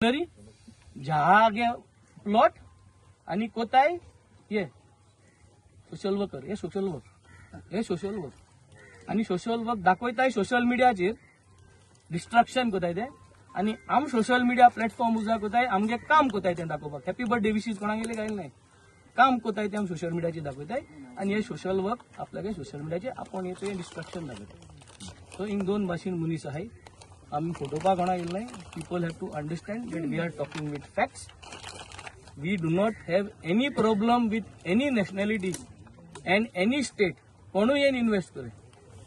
जहागे plot आणि कोताय ये सोशल वर्कर हे सोशल वर्क आणि सोशल वर्क दाखवताय सोशल मीडियाचेर डिस्ट्रक्शन कोताय ते आणि आम सोशल मीडिया प्लॅटफॉर्म उजा कोताय आमगे काम कोताय ते दाखोवपाक हॅपी बर्थडे विशीज कोणाक गेले काय नाही काम कोताय ते आम सोशल मीडियाचेर दाखवताय आणि हे सोशल वर्क आपल्याला सोशल मीडियाचेर आपण येतो डिस्ट्रक्शन दाखवताय सो हिंग दोन भाशेन मनीस आहे आम्ही फोटोपा कोणा गेले नाही people have to understand that we are talking with facts we do not have any problem with any nationality and any state कोणूय येन इन्व्हेस्ट करे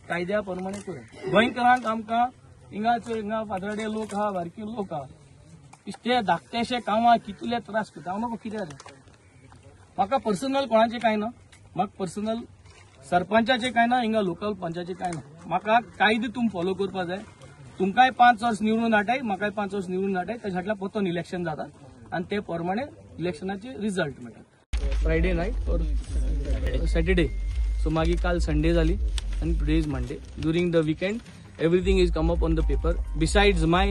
कायद्या प्रमाणे करे गोंयकारांक आमकां हिंगा फादराडे लोक हा बारकी लोक हा इश्टे धाकटेशे कामां कितले त्रास करता हांव नको कित्याक म्हाका पर्सनल कोणाचे काय ना म्हाका पर्सनल सरपंचाचे काय ना हिंगा लोकल पंचाचे काय ना म्हाका कायदे तुम फॉलो करपा जाय तुमकांय 5 वर्स निवडून हाडटाय म्हाकाय 5 वर्स निवडून हाडटाय तेच्या फाटल्यान परतून इलेक्शन जाता आणि ते प्रमाणे इलेक्शनाचे रिझल्ट मेळटा फ्रायडे नाईट और सॅटर्डे सो मागीर काल संडे जाली आणि today is Monday during the weekend everything is come up on the paper besides my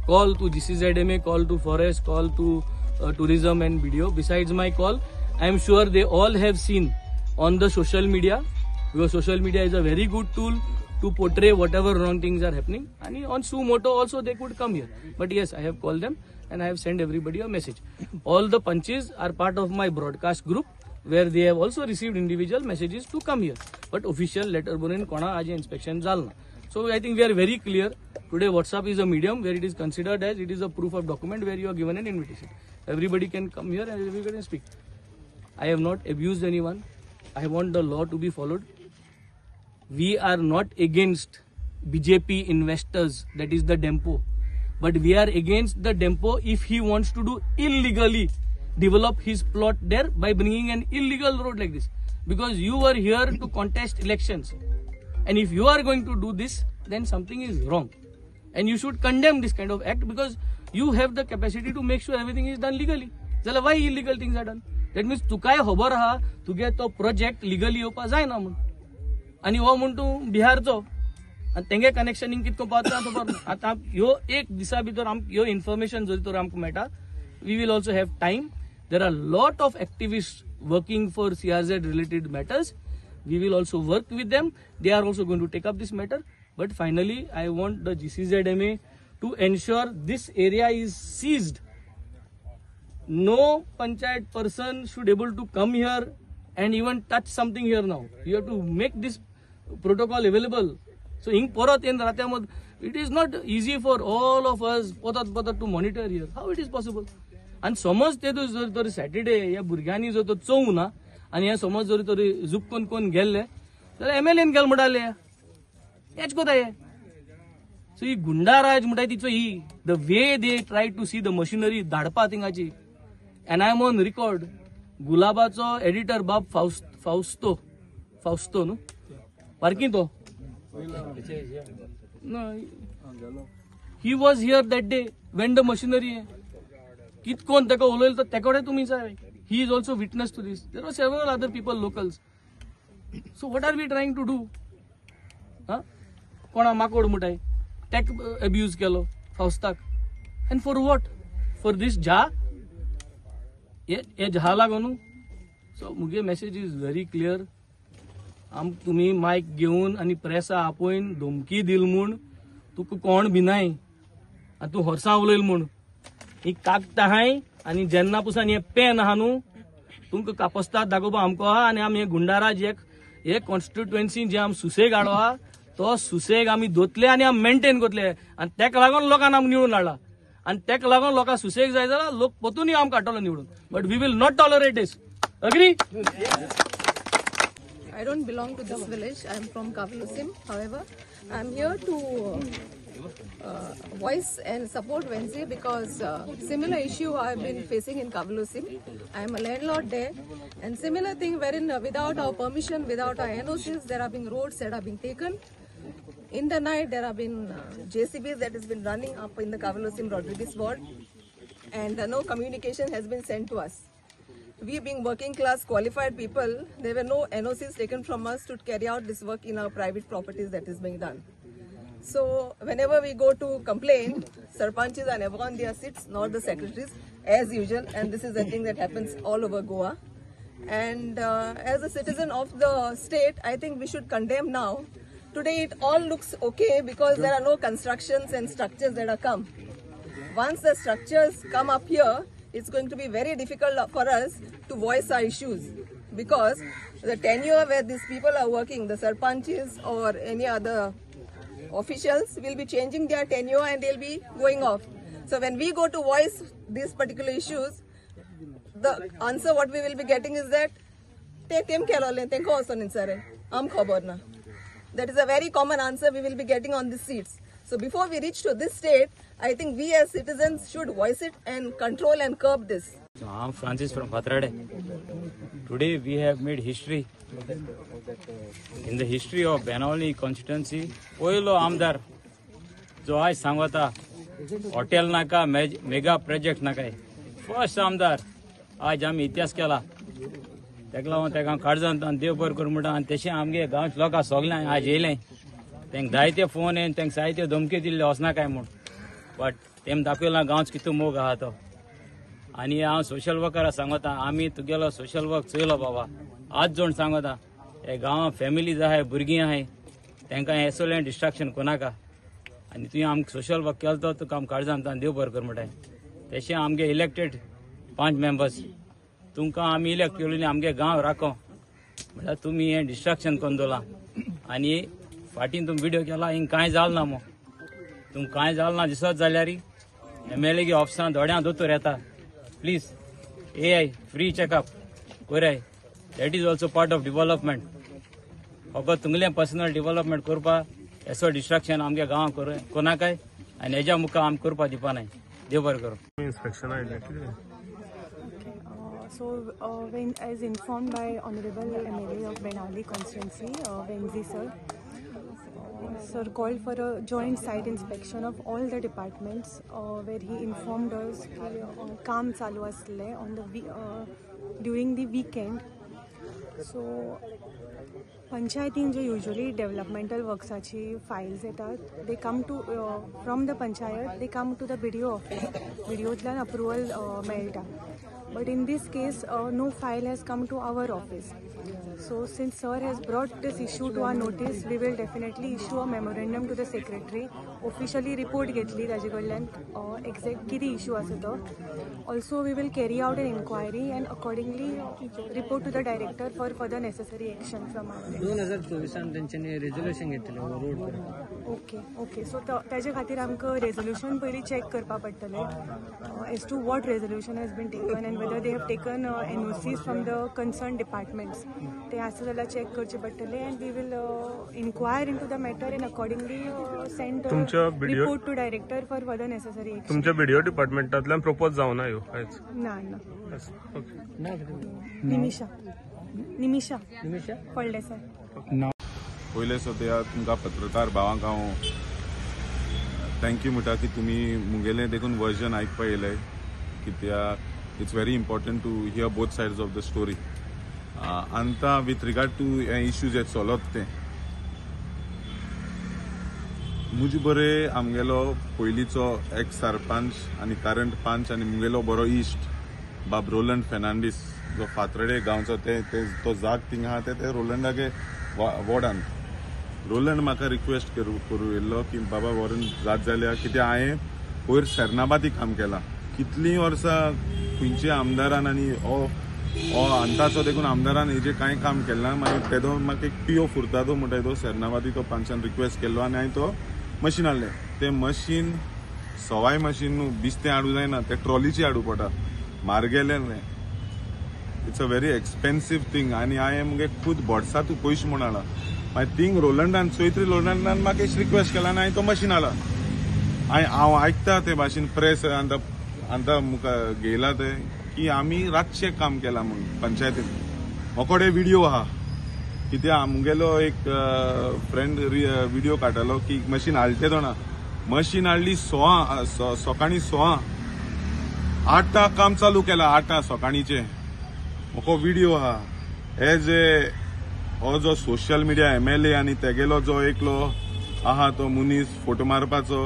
call to GCZMA, call to forest, call to tourism and video. Besides my call, I am sure they all have seen on the social media, because social media is a very good tool to portray whatever wrong things are happening, and on suo moto also they could come here. But yes, I have called them and I have sent everybody a message. All the punches are part of my broadcast group where they have also received individual messages to come here, but official letter bonin kona aaj inspection jalna. So I think we are very clear. Today WhatsApp is a medium where it is considered as it is a proof of document where you are given an invitation. Everybody can come here and everybody can speak. I have not abused anyone. I want the law to be followed. We are not against BJP investors, that is the DEMPO. But we are against the DEMPO if he wants to do illegally develop his plot there by bringing an illegal road like this. Because you are here to contest elections. And if you are going to do this, then something is wrong. And you should condemn this kind of act because you have the capacity to make sure everything is done legally. So why illegal things are done? That means tu काय खबर हा तुगे तो project legally येवपा जायना म्हण आणि हो म्हण तूं बिहारचो आणि तेंगे कनेक्शनिंग कितको पावता खबर ना आतां ह्यो एक दिसा भितर ह्यो इन्फॉर्मेशन जरी तर आमकां मेळटा we will also have time there are lot of activist working for CRZ related matters. We will also work with them. They are also going to take up this matter. But finally, I want the GCZMA to ensure this area is seized. No panchayat person should able to come here and even touch something here now. You have to make this protocol available. So in Porat in Ratyamad, it is not easy for all of us potat to monitor here. How it is possible? And समज ते जर Saturday या भुरग्यांनी जो तो चोव ना आणि हे समज जरी तरी झुकून कोण गेले जाल्यार MLAन गेल म्हणटाले हेच कोताय सो ही गुंडाराज म्हणटाय तिचो ही the way they try to see the machinery धाडपा थिंगाची and I am on record गुलाबाचो एडिटर बाब फाउस्तो न्हू पारकी तो he was here that day when the machinery कितकोन ताका उलयलो तर ते कडेन तुमी जाय. He is also witness to this. There are several other people, locals. So what are we trying to do? कोणा माकोड मुटाय tech abuse केलो फाउस्ताक and for what? For this ja? हे जहा लागून. So मुगे message is very clear. आम तुम्ही mic घेऊन आणि प्रेसा आपोवन धमकी दिल म्हूण तुका कोण भिनाय आनी तूं हॉर्सा उलयल म्हूण ही कागद आहाय आणि जेन्ना पुसान हे पेन आहा न्हू तुमकां कापस्ताद दाखोवपा आमको आहा आनी आमी हे गुंडाराज हे कॉन्स्टिट्युएन्सी जे आमी सुसेग हाडो आहा तो सुसेग आमी दोतले आनी आमी मेंटेन करतले आनी तेका लागून लोकांक आमी निवडून हाडला आनी तेका लागून लोकांक सुसेग जाय जाल्यार लोक पोतूनय आमकां हाडटलो निवडून but we will not tolerate this. Agree? I don't belong to this village. I am from Kavalusim. However, I am here to voice and support Wednesday because similar issue I have been facing in Kavalusim. I am a landlord there, and similar thing wherein without our permission, without our NOCs, there have been roads that have been taken. In the night, there have been JCBs that has been running up in the Kavalusim Rodriguez ward, and no communication has been sent to us. We being working class qualified people, there were no NOCs taken from us to carry out this work in our private properties that is being done. So whenever we go to complain, sarpanches are never on their seats, nor the secretaries, as usual. And this is a thing that happens all over Goa. And as a citizen of the state, I think we should condemn now. Today it all looks okay because there are no constructions and structures that are come. Once the structures come up here, it's going to be very difficult for us to voice our issues, because the tenure where these people are working, the sarpanches or any other officials, will be changing their tenure and they'll be going off. So when we go to voice these particular issues, the answer what we will be getting is that that is a very common answer we will be getting on these seats. So before we reach to this state, I think we as citizens should voice it and control and curb this. So I'm Francis from Patrade. Today we have made history. In the history of Benawali constituency, Oilo Amdar, जो आज सांगता hotel नाका mega project नाका first आमदार आज आम्ही इतिहास केला तेका लागून तेका काळजांत देव बरें करूं म्हणटा आनी तशें आमगे गांवच्या लोकांक सगळ्यांक आज येयलें तेंक जायते फोन येवन तेंक जायत्यो धमक्यो दिल्ल्यो वचना काय म्हूण बट तेम दाखयलां गांवचो कितू मोग आहा तो आनी हांव सोशल वर्कराक सांगता आमी तुगेलो सोशल वर्क चोयलो बाबा आज जोड सांगता हे गांवांत फॅमिलीज आहाय भुरगीं आहाय तेंकां एसोलें डिस्ट्रॅक्शन कोनाका आनी तुवें आमकां सोशल वर्क केलो तो तुका आमकां काळजांत देव बरें कर म्हणटाय तशें आमगे इलेक्टेड 5 मेंबर्स तुमकां आमी इलेक्ट केल्ली आमगे गांव राखो म्हळ्यार तुमी हें डिस्ट्रॅक्शन करून दवरलां आनी फाटीं तुमी व्हिडिओ केला हिंग कांय जालें ना मो तुमकां कांय जालें ना दिसत जाल्यार MLA गे ऑफिसांत थोड्यां दोतोर येता प्लीज AI फ्री चॅकअप कोराय that is also part of development फकत तुमगेलें पर्सनल डेव्हलपमेंट करपा असो डिस्ट्रॅक्शन आमगे गांवां कोनाकाय आनी हेज्या मुखार आमकां करपा दिवपा नाय देव बरें करूं इंस्पेक्शन आयलें So, when as informed by Honorable MLA of Benawali constituency, Venzi sir, sir called for a joint site inspection of all the departments, where he informed us that काम चालू असले on the during the weekend. So, पंचायतीन जे usually developmental worksaची files येतात, they come to from the panchayat, they come to the BDO office. BDOतल्यान approval मेळटा. But in this case, no file has come to our office. So since sir has brought this issue to our notice, we will definitely issue a memorandum to the secretary. Officially report getli ताजे कडल्यान exact किती issue आसा तो. Also we will carry out an inquiry and accordingly report to the director for further necessary action from our end. 2024 तेंच्यांनी resolution घेतलेलें road करपाक. Okay. So ताजे खातीर आमकां resolution पयली check करपा पडटलें as to what resolution has been taken and whether they have taken NOCs from the concerned departments. ते आसा जाल्यार चेक करचे पडटले and we will inquire into the matter and accordingly send report to director for further necessary action. तुमच्या video डिपार्टमेंटांतल्यान propose जावना ह्यो कांयच ना निमिषा फळडे सर. पयले सद्या तुमकां पत्रकार भावांक हांव थँक्यू म्हणटा की तुमी मुगेलें देखून वर्जन आयकपा येयलें कित्याक it's very important to hear both sides of the story. आतां विथ रिगार्ड टू हे इश्यूज जे चलत ते मुजे बरे आमगेलो पयलींचो एक्स सरपंच आनी करंट पंच आनी मुगेलो बरो इश्ट बाब रोलंड फेर्नांडीस जो फातर्डे गांवचो तो जाग थिंग आहा ते रोलंडागे वॉर्डान. रोलंड म्हाका रिक्वेस्ट करूं येयल्लो की बाबा वॉर्डन जात जाल्यार कित्याक हांवें पयर सेर्नाबादी काम केलां कितलीं वर्सां खंयच्या आमदारान आनी हो अंताचो देखून आमदारान हेजें कांय काम केलें ना. मागीर तेदो म्हाका एक PO फुरतादो म्हणटा तो सेर्नाबादी तो पंचान रिक्वेस्ट केल्लो आनी हांवें तो मशीन हाडलें. तें मशीन सवाय मशीन न्हू बिस्तें हाडूं जायना ते ट्रॉलीची हाडूं पडटा मार्गेलें न्हय. It's a very expensive thing आनी हांवें मुगे खूद बोड्सांतू पयशे म्हूण हाडला. मागीर थिंग रोलंडान चोयत्री रोलंडान म्हाका एक रिक्वेस्ट केला आनी हांवें तो मशीन हाडला. हांव आयकता ते भाशेन प्रेस आतां मुखार घेयला ते की आमी रातचें काम केलां म्हणून पंचायतीन. मोकोडे व्हिडिओ आहा कित्याक मुगेलो एक फ्रेंड व्हिडिओ काडटालो की मशीन हाडटे दोना मशीन हाडली सकाळीं 6 8 काम चालू केलां 8 सकाळींचे. मोको व्हिडिओ आहा. हे जे हो जो सोशल मिडिया MLA आनी तेगेलो जो एकलो आहा तो मनीस फोटो मारपाचो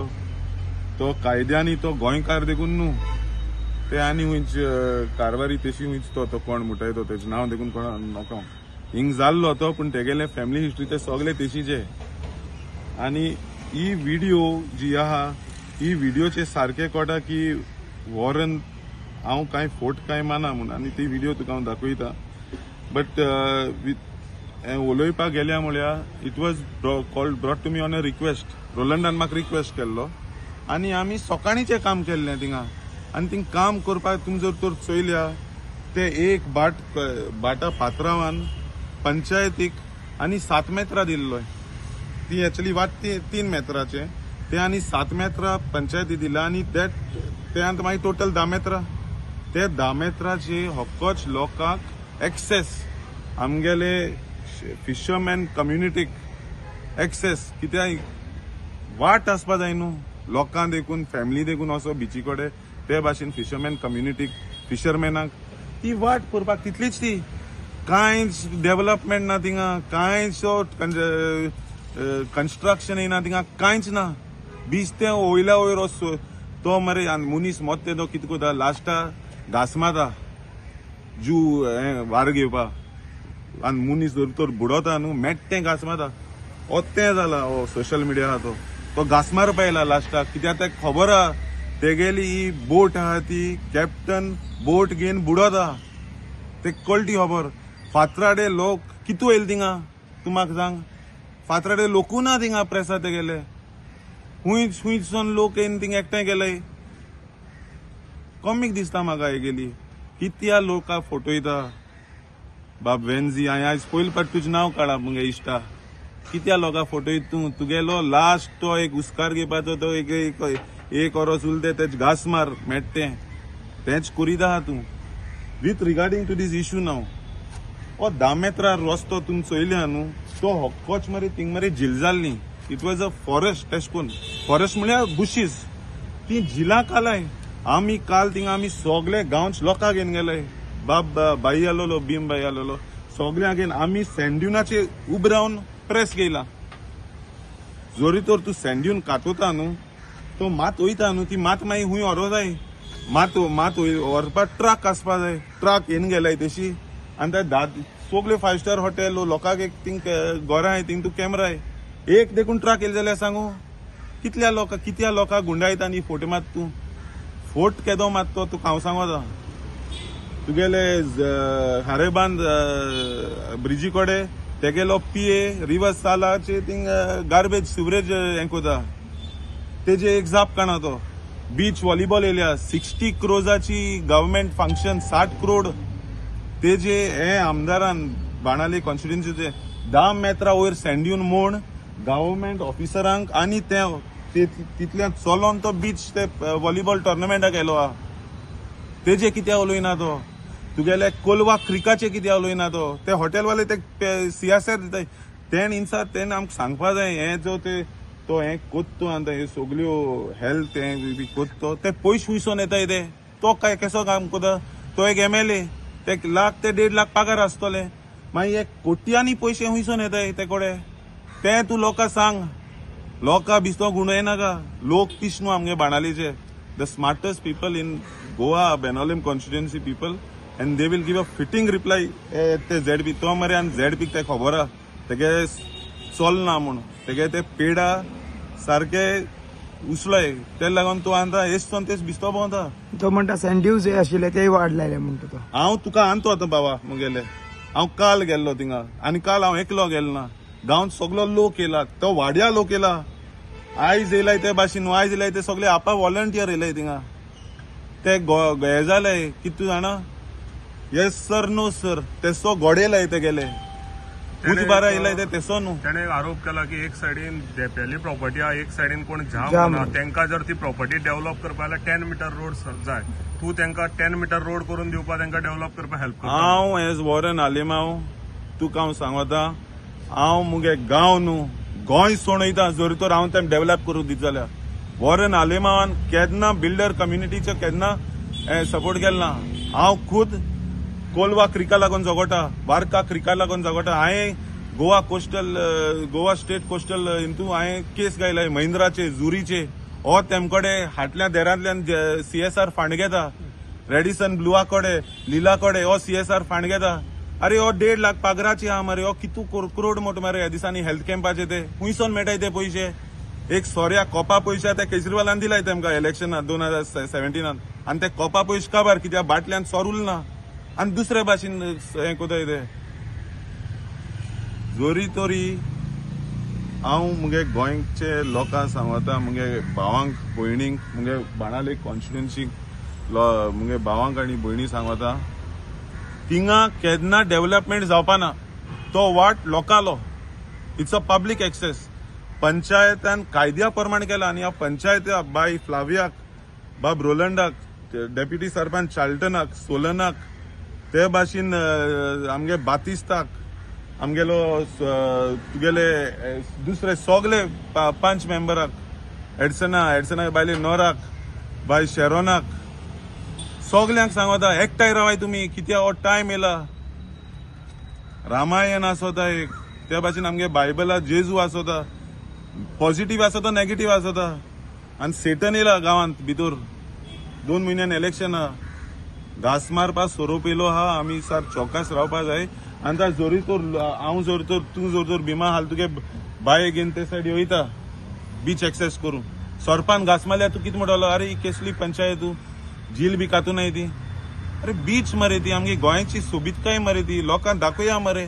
तो कायद्यांनी तो गोंयकार देखून न्हू ते आनी हुंच कारवारी तशी हुंच तो कोण म्हणटाय तो तेजें नांव देखून कोण नाका हिंग जाल्लो तो पूण तेगेले फॅमिली हिस्ट्री ते सगळे तशीचे आनी ही व्हिडिओ जी आहा ही व्हिडिओचे सारखे कोटा की वॉरन हांव कांय फोट कांय माना म्हूण आनी ती व्हिडिओ तुका हांव दाखयता बट उलोवपाक गेल्या म्हळ्यार it was brought to me on a request रोलंडान म्हाका रिक्वेस्ट केल्लो आनी आमी सकाळींचें काम केल्लें थिंगा आनी थिंग काम करपाक तुमी जर तर चोयल्या ते एक बाटा फातरावान पंचायतीक आनी 7 मेत्रां दिल्लोय ती एक्चुअली वाट 3 मेत्राचे ते आनी 7 मेत्रां पंचायती दिला आनी ते मागीर टोटल 10 मेत्रां ते 10 मेत्राचे हक्कोच लोकांक एक्सेस आमगेले फिशरमॅन कम्युनिटीक एक्सेस कित्याक वाट आसपा जाय न्हू लोकांक देखून फॅमिली देखून असो बिची कडेन ते भाशेन फिशरमॅन कम्युनिटीक फिशरमॅनाक ती वाट करपाक तितलीच ती कांयच डेव्हलपमेंट ना थिंगा कांयच कन्स्ट्रक्शन येना थिंगा कांयच ना बिस्ते वयल्या वयर वचो तो मरे मनीस मोत्ते तो कितें करता लास्टा घास मारता जू वार घेवपाक आनी मनीस जर तर बुडोता न्हू मेट्टें घास मारता ओत्तें जाला हो सोशल मिडिया आहा तो घास मारपा येयला लास्टाक कित्याक ताका खबर आहा तेगेली ही बोट आहा ती कॅप्टन बोट घेवन बुडोता ते कळटी खबर फातराडे लोक कितू येयले थिंगा तूं म्हाका सांग फातराडे लोकू ना थिंगा प्रेसा तेगेले हुंयसून लोक येवन थिंगा एकठांय गेले कॉमीक दिसता म्हाका हे गेली कित्या लोकां फोटो येता बाब वेन्झी हांवें आयज पयले फावट तुजें नांव काडा मुगे इश्टा कित्या लोकां फोटो येत तूं तुगेलो लास्ट तो एक उस्कार घेवपाचो तो एक ओरोस उरले तेच घास मार मेट्टें तेंच करीत आहा तूं with regarding to this issue नाव हो 10 मेत्रां रस्तो तुमी चोयल्या न्हू तो हक्कोच मरे थिंग मरे झील जाल्ली इट वॉज अ फॉरेस्ट तेशकोन फॉरेस्ट म्हळ्यार बुशीस ती झिलाक आलाय आमी काल थिंगा आमी सगळे गांवच लोकांक घेवन गेले बाब बाई आलोलो भीम बाई आलोलो सगळ्यांक घेवन आमी सँड्युनाचेर उबे रावन प्रेस घेयला जोरी तर तूं सँड्यून कातोता न्हू तो मात वयता न्हू ती मात मागीर हुंय व्हरो जाय मात व्हरपाक ट्रक आसपा जाय ट्रक येवन गेलाय तशी आनी ते सगळे 5 स्टार हॉटेल लोकांक एक थिंग घरां आहाय थिंग तूं कॅमेरा आहाय एक देखून ट्रक येयले जाल्यार सांगू कितल्या लोकांक गुंडायता आनी फोटो मात तूं फोट केदो मारतो तुका हांव सांगोता तुगेले हारेबांद ब्रिजी कडेन तेगेलो PA रिवर्स सालाचे थिंग गार्बेज सिवरेज हें कोता तेजे एक जाप काणा तो बीच व्हॉलीबॉल येयल्या 60 क्रोजाची गव्हर्मेंट फंक्शन 60 करोड तेजे हे आमदारान बाणाले कॉन्स्टिट्युएन्सीचे 10 मेत्रां वयर सँड्यून म्हूण गव्हर्मेंट ऑफिसरांक आनी तितल्यान चलोन तो बीच ते व्हॉलीबॉल टुर्नामेंटाक गेलो आहा तेजे कित्याक उलोयना तो तुगेले कोलवा क्रिकाचे कित्याक उलोयना तो ते हॉटेलवाले ते सियासत दिताय तेन इन्सा तेन आमकां सांगपा जाय हे जो तो हें कोत्तो आनी हे सगल्यो हेल्थ हें बी कोत्तो ते पयशे हुंयसून येताय ते तो काय केसो काम कोता तो एक MLA ते 1 लाख ते 1.5 लाख पगार आसतले मागीर एक कोट्यांनी पयशे हुंयसून येताय ते कोडे ते तूं लोकां सांग लोकां बिस्तो गुणयनाका लोक पिश न्हू आमगे बाणालीचे the smartest people in Goa Benaulim constituency people and they will give a fitting reply ते ZP तो मरे आनी ZP ते खबर आहा तेगे चलना म्हूण तेगे ते पेडा सारखे उसलोय ते लागून तूं आतां एसतोन तेच बिस्तो भोंवता तो म्हणटा सँड्यूज जे आशिल्ले ते वाडलेले म्हणटा तो हांव तुका आनतो आतां बाबा मुगेले हांव काल गेल्लो थिंगा आनी काल हांव एकलो गेलो ना गांवांत सगलो लोक येयला तो वाड्या लोक येयला आयज येयलाय ते भाशेन आयज येयलाय ते सगळे आपा व्हॉलंटियर येयलाय थिंगा ते हे जाले कितें तूं जाणा येस सर नो सर तेसो घोडेलाय ते गेले खूच बारा येयलाय ते तेसो न्हू त्याने आरोप केला की एक सायडीन देपेली प्रॉपर्टी आहा एक सायडीन कोण जाम ना तांकां जर ती प्रॉपर्टी डेव्हलप करपा जाल्यार 10 मीटर रोड जाय तूं तांकां 10 मीटर रोड करून दिवपा तांकां डेव्हलप करपाक हेल्प करता हांव एज वॉरन आलेमांव तुका हांव सांगता हांव मुगे गांव न्हू गोंय सोडयता जर तर हांव तें डेव्हलप करूंक दित जाल्यार वॉरन आलेमावान केन्ना बिल्डर कम्युनिटीचे केन्ना सपोर्ट केलना हांव खूद कोलवा क्रिका लागून जगोटा वार्का क्रिका लागून जगोटा हांवें गोवा स्टेट कोस्टल हितू हांवें केस गायलाय महिंद्राचे जुरीचे हो तेमकडे हाटल्या देरांतल्यान CSR फांड घेता रेडिसन ब्लुआ कडे लिला कडे हो CSR फांड घेता अरे हो 1.5 लाख पागराची हा मरे हो कितू करोड मोठ मरे ह्या दिसांनी हेल्थ कॅम्पाचे ते खुंयसून मेळटाय ते पयशे एक सोऱ्या कोपा पयशे ते केजरीवालान दिलाय तेमकां इलेक्शनात 2017 आणि ते कोपा पयशे काबार कित्याक बाटल्यान सोरूल ना आणि दुसऱ्या भाशेन हें कोताय ते जोरी तोरी हांव मुगे गोंयचे लोकांक सांगता मुगे भावांक भयणींक मुगे बाणाले कॉन्स्टिट्युएन्सीक मुगे भावांक आनी भयणी सांगता थिंगा केन्ना डेव्हलपमेंट जावपाना तो वाट लोकालो इट्स अ पब्लीक एक्सेस पंचायतान कायद्या प्रमाण केला आनी ह्या पंचायत्या बाय फ्लावियाक बाब रोलंडाक डेप्युटी सरपंच चाल्टनाक सोलनाक ते भाशेन आमगे बातिस्ताक आमगेलो तुगेले दुसरे सगले 5 मेंबराक एडसना बायले नोराक बाय शेरोनाक सगल्यांक सांगता एकठांय रावाय तुमी कित्याक हो टायम येला रामायण आसोता एक त्या भाशेन आमगे बायबलात जेजू आसोता पॉझिटिव्ह आसोता नेगेटिव्ह आसोता आनी सेटन येला गांवांत भितर 2 म्हयन्यान इलेक्शन घास मारपा सोरोप येयलो हा आमी सार चौकास रावपा जाय आनी ता जोरी तर हांव जोर तर तूं जोर तर भिमा हाल तुगे बाय घेवन ते सायडी वयता बीच एक्सेस करून सोरपान घास मारल्यार तूं कितें म्हणटलो अरे ही केसली पंचायत झील बी कातू नाय ती अरे बीच मरे ती आमगे गोंयची सोबीतकाय मरे ती लोकांक दाखोवया मरे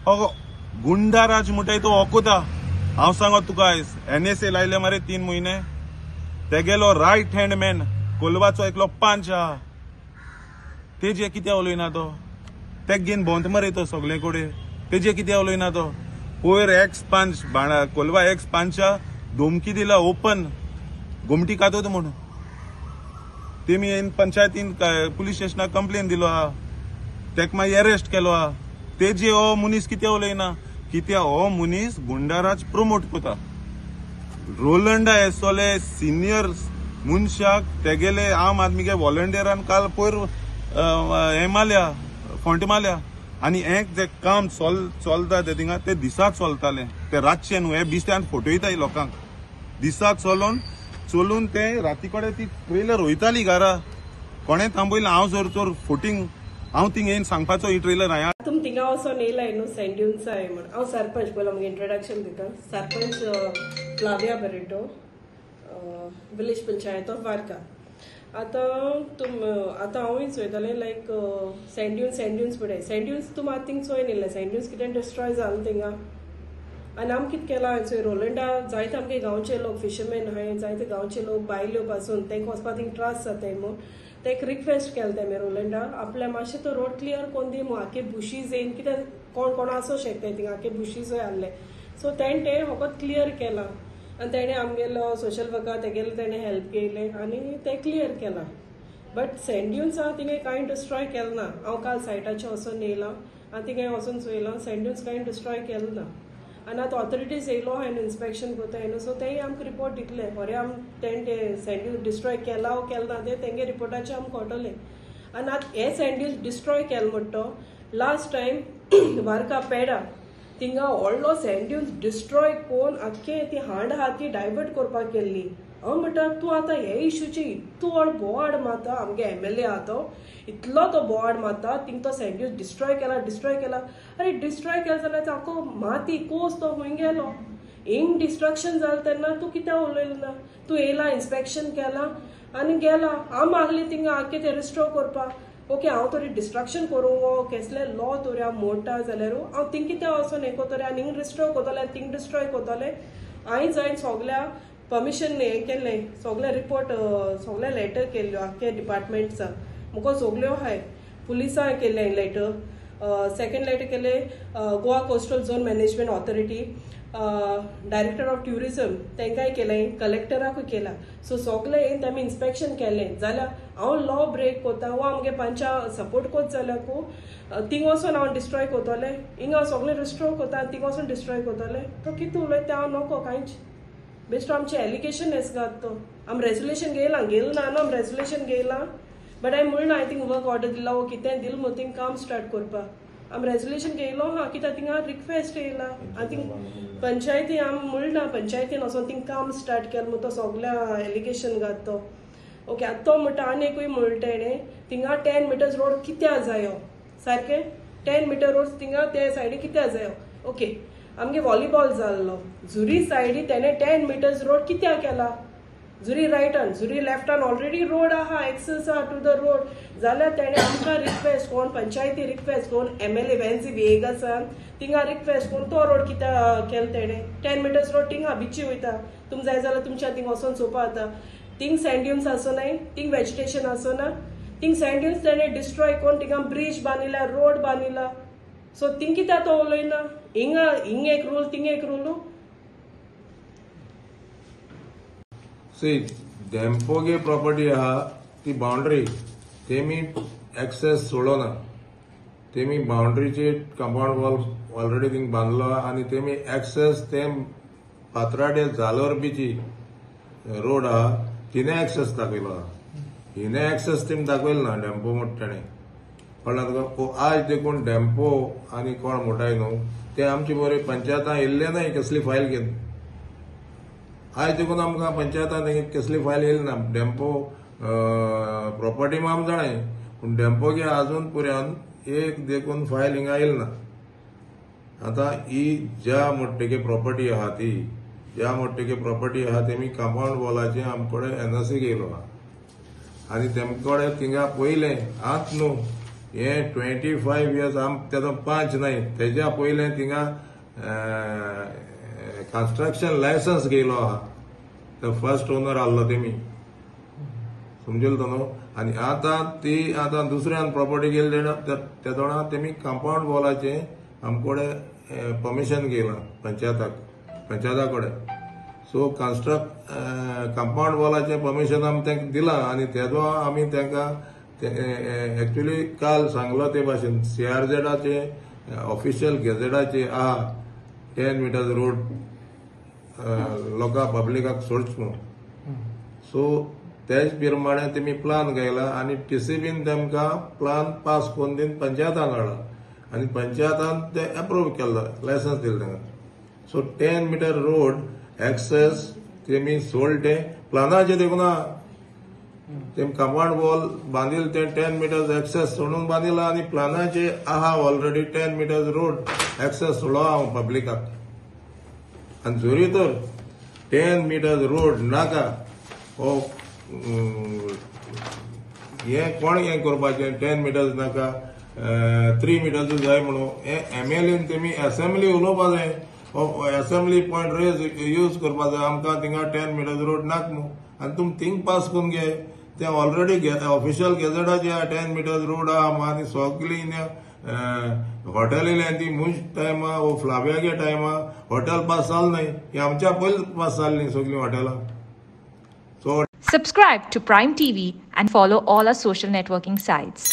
हो गुंडा राज म्हणटाय तो ओकोता हांव सांगत तुका आयज NSA लायले मरे 3 म्हयने ते गेलो रायट हँड मॅन कोलवाचो एकलो पंच आहा तेजे कित्या उलयना तो ते घेवन भोंवता मरे तो सगळे कोडे तेजे कित्या उलयना तो पयर एक्स पंच कोलवा एक्स पंचा धमकी दिला ओपन घुमटी कातोत म्हणून तेमी पंचायतीन पुलीस स्टेशनाक कंप्लेन दिलो हा तेका मागीर अरेस्ट केलो हा तेजे हो मनीस कित्या उलयना कित्या हो मनीस गुंडाराज प्रमोट करता रोलंडा एसोले सिनियर मनशाक तेगेले आम आदमीगे व्हॉलंटियरान काल पयर हें मारल्या फॉंट मारल्या आनी हें जे काम चलता ते थिंगा ते दिसा चलताले ते रातचे न्हू हे बिस्त्यान फोटयताय लोकांक दिसा चलून ते राती कडेन ती ट्रेलर वयताली घरा कोणें थांबयलें हांव जर तर फोटींग हांव थिंग येवन सांगपाचो ही ट्रेलर हांवें तुम थिंगा वचोन येयलाय न्हू सेंट ड्यून्स आहे म्हण हांव सरपंच पयलो म्हाका इंट्रोडक्शन दिता sarpanch Flavia Barreto village panchayat of Varca आतां हांवूच वयतालें लायक सेंट ड्यून्स पळय सेंट ड्यून्स तुम आतां थिंग चोयन येयलें सेंट ड्यून्स कितें डिस्ट्रॉय जालें थिंगा आनी आमी कितें केलां चोय रोलंडा जायते आमगे गांवचे लोक फिशरमॅन आहाय जायते गांवचे लोक बायल्यो पासून तांकां वचपाक थिंग त्रास जाताय मू ते एक रिक्वेस्ट केलें तेमी रोलंडा आपल्या मातशें तो रोड क्लियर कोन्न दी मू आखे बुशीज येवन कितें कोण आसो शकताय थिंगा आखे बुशीजूय आहले सो तेणें ते फकत क्लियर केलां आनी तेणें आमगेलो सोशल वर्कर तेगेले तेणें हेल्प केले आनी ते क्लियर केलां बट सेंट ड्यून्स थिंगा कांय डिस्ट्रॉय केलें ना हांव काल सायटाचेर वचून येयलां आनी थिंगा वचून चोयलां सेंट ड्यून्स कांय डिस्ट्रॉय केलें ना आनी आतां ऑथॉरिटीज येयलो हांवें इन्स्पेक्शन कोताय न्हू सो तेंय आमकां रिपोर्ट दितले खरें आम तेणें सेंट ड्यून्स डिस्ट्रॉय केला वो केला ना ते तेंगे रिपोर्टाचें आमकां कळटलें आनी आतां हे सेंट ड्यून्स डिस्ट्रॉय केलो म्हणटा तो लास्ट टायम वार्का पेडा थिंगा व्हडलो सेंट ड्यून्स डिस्ट्रॉय कोन्न आख्खें ती हांड आहा ती डायवर्ट करपाक केल्ली हांव म्हणटा तूं आतां हे इश्यूचे इतलो व्हड बोवाड मारता आमगे MLA आहा तो इतलो तो बोवाड मारता थिंग तो सेंट ड्यून्स डिस्ट्रॉय केला अरे डिस्ट्रॉय केला जाल्यार ताको माती कोस तो खंय गेलो हिंग डिस्ट्रक्शन जालें तेन्ना तूं कित्याक उलयलो ना तूं येयला इन्स्पेक्शन केलां आनी गेला हांव मागलें थिंगा आख्खें तें रिस्टोर करपाक ओके हांव तरी डिस्ट्रक्शन करूं वो कसले लॉ तरी हांव मोडटा जाल्यार हांव थिंग कित्याक वचोन हें कोतलें आनी हिंग रिस्टोर कोतलें आनी थिंग डिस्ट्रॉय कोतलें हांवें सगल्या परमिशन हें केल्लें सगळे रिपोर्ट सगळे लेटर केल्ल्यो आख्खे डिपार्टमेंट्सां मुको सगल्यो हाय पुलिसां केल्लें लेटर सेकंड लेटर केलें Goa coastal zone management authority director of tourism तांकांय केलें कलेक्टराकूय केला सो सगळे येवन तेमी इन्स्पेक्शन केलें जाल्यार हांव लॉ ब्रेक कोता वो आमगे पंचा सपोर्ट कोत जाल्याकू थिंग वचोन हांव डिस्ट्रॉय कोतलें हिंगा हांव सगळें रिस्टोर कोता आनी थिंग वचोन डिस्ट्रॉय कोतलें तो कितें उलयता हांव नको कांयच बेस्ट आमचे एलिगेशन हेस घात तो आम रेजोल्युशन गेला ना आम रेजोल्युशन गेला बट हांवें म्हणना हांवें थिंग वर्क ऑर्डर दिला वो कितें दिल मू थिंग काम स्टार्ट करपाक आम रेजोल्यूशन केलो हा कित्याक थिंगा रिक्वेस्ट येयला आनी थिंग पंचायती आम म्हणना पंचायतीन वचोन थिंग काम स्टार्ट केलें म्हणून तो सगल्या एलिगेशन घात तो ओके आतां तो म्हणटा आनी एकूय म्हणटा तेणें थिंगा 10 मिटर्स रोड कित्या जायो सारकें 10 मिटर रोड थिंगा ते सायडी कित्या जायो ओके आमगे व्हॉलीबॉल जाल्लो झुरी सायडी तेणें 10 मिटर्स रोड कित्या केला झुरी रायटान झुरी लेफ्टान ऑलरेडी रोड आहा एक्सेस आहा टू द रोड जाल्यार तेणें आमकां रिक्वेस्ट कोण पंचायती रिक्वेस्ट कोण MLA वेन्सी वेगासान थिंगा रिक्वेस्ट कोण तो रोड कित्या केलो तेणें 10 मिटर्स रोड थिंगा बिची वयता तुम जाय जाल्यार तुमच्या थिंग वचोन चोवपा जाता थिंग सँड आसोनाय थिंग वेजिटेशन आसोना थिंग सँड तेणें डिस्ट्रॉय कोण थिंगा ब्रिज बांदिला रोड बांदिला सो थिंग कित्या तो उलयना हिंग एक रूल थिंग एक रूल सी डेम्पोगे प्रॉपर्टी आहा ती बाउंड्री तेमी एक्सेस सोडोना तेमी बाउंड्रीचे कंपाउंड वॉल ऑलरेडी थिंग बांदलो आनी तेमी एक्सेस ते फातराडे जालोर बीची रोड आहा तिने एक्सेस दाखयलो आहा हिने एक्सेस तेमी दाखयलो ना डेम्पो म्हणटा कळना तुका आज देखून डेम्पो आनी कोण म्हणटाय न्हू ते आमचे बरे पंचायतां येयल्ले नाय कसली फायल घेवन आज देखून आमकां पंचायतान कसली फायल येयली ना डेम्पो प्रॉपर्टी आम जाणाय पूण डेम्पो गे आजून पर्यंत एक देखून फायल हिंगा येयली ना आतां ही ज्या मोठ्ठेगे प्रॉपर्टी आहा ती ज्या मोठ्ठेगे प्रॉपर्टी आहा तेमी कंपाउंड वॉलाचे आमकडे NOC घेयलो आहा आनी तेमकडे थिंगा पयलें आत न्हू हे 25 years आम तेजो 5 न्हय तेज्या पयलें थिंगा कन्स्ट्रक्शन लायसन्स घेयलो आहा तो फर्स्ट ओनर आहलो तेमी समजलो तो न्हू आनी आतां दुसऱ्यान प्रॉपर्टी गेली तेदोणा तेमी कंपाउंड वॉलाचे आमकडे परमिशन घेयलां पंचायता कडेन सो कंपाउंड वॉलाचे परमिशन आमी तांकां दिलां आनी तेजो आमी तांकां एक्चुअली काल सांगलो ते भाशेन CRZचे ऑफिशियल गेजेटाचे आहा 10 मिटर्स रोड लोकां पब्लिकाक सोडच म्हणून सो तेच प्रमाणे तेमी प्लान घायला आनी TCBन तेमकां प्लान पास करून दिन पंचायतान हाडला आनी पंचायतान ते अप्रूव केल्लो लायसन्स दिलें तांकां सो 10 मिटर रोड एक्सेस तेमी सोडले प्लानाचे देखून तेम कंपाउंड वॉल बांदिल ते 10 मिटर्स एक्सेस सोडून बांदिला आनी प्लानाचे आहा ऑलरेडी 10 मिटर्स रोड एक्सेस सोडलो हांव पब्लिकाक आनी जोरी तर 10 मिटर्स रोड नाका हो हे कोण हें करपाचें 10 मिटर्स नाका 3 मिटर्स जाय म्हणून हे MLAन तेमी असेंब्ली उलोवपा जाय असेंब्ली पॉयंट रेज यूज करपा जाय आमकां थिंगा 10 मिटर्स रोड नाक न्हू आनी तुमी थिंग पास करून घे ते ऑलरेडी ऑफिशियल गेजेटाचे 10 मिटर्स रोड आहा आनी सगळी हॉटेल येयली ती मुंज टायमा वो फ्लाव्यागे टायमा हॉटेल पास जाल नाय ही आमच्या पयलीं पास जाल्लीं सगळीं हॉटेलां so Subscribe to Prime TV and follow all our social networking sites.